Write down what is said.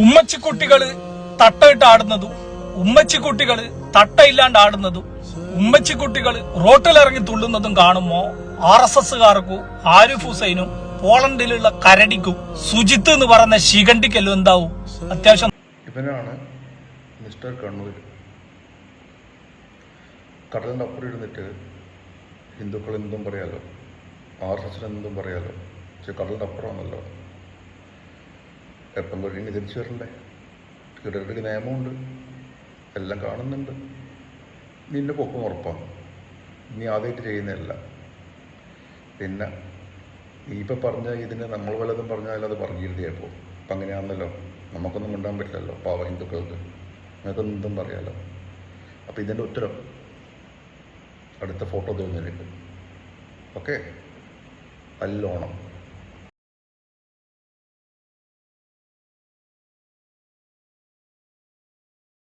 ഉമ്മച്ചിക്കുട്ടികള് തട്ടയിട്ട് ആടുന്നതും ഉമ്മച്ചിക്കുട്ടികള് തട്ടയില്ലാണ്ട് ആടുന്നതും ഉമ്മച്ചിക്കുട്ടികള് റോട്ടിലിറങ്ങി തുള്ളുന്നതും കാണുമ്പോ RSSകാർക്കും ആരിഫ് ഹുസൈനും പോളണ്ടിലുള്ള കരടിക്കും സുജിത്ത് എന്ന് പറയുന്ന ശിഖണ്ഡിക്കെല്ലാം എന്താവും അത്യാവശ്യം. ഇവനാണ് മിസ്റ്റർ കണ്ണൂർ. കടലിൻ്റെ അപ്പുറം ഇരുന്നിട്ട് ഹിന്ദുക്കൾ എന്തും പറയാലോ, RSS എന്തും പറയാലോ, പക്ഷെ കടലിൻ്റെ അപ്പുറമാണല്ലോ. എപ്പം കഴിഞ്ഞ് തിരിച്ചു വരണ്ടേ? ഇടയ്ക്ക് നിയമമുണ്ട്, എല്ലാം കാണുന്നുണ്ട്. നിന്റെ പൊക്കം ഉറപ്പാണ്, നീ ആദ്യമായിട്ട് ചെയ്യുന്നതല്ല. പിന്നെ നീ ഇപ്പം പറഞ്ഞ ഇതിന് നമ്മൾ വല്ലതും പറഞ്ഞാലും അത് പറഞ്ഞിരുത്തിയപ്പോൾ അപ്പം അങ്ങനെയാണല്ലോ. നമുക്കൊന്നും മിണ്ടാൻ പറ്റില്ലല്ലോ, പാവ ഹിന്ദുക്കൾക്ക്. നിനക്കൊന്നും പറയാലോ. അപ്പം ഇതിൻ്റെ ഉത്തരം അടുത്ത ഫോട്ടോ തോന്നുന്നില്ല. ഓക്കെ, നല്ലോണം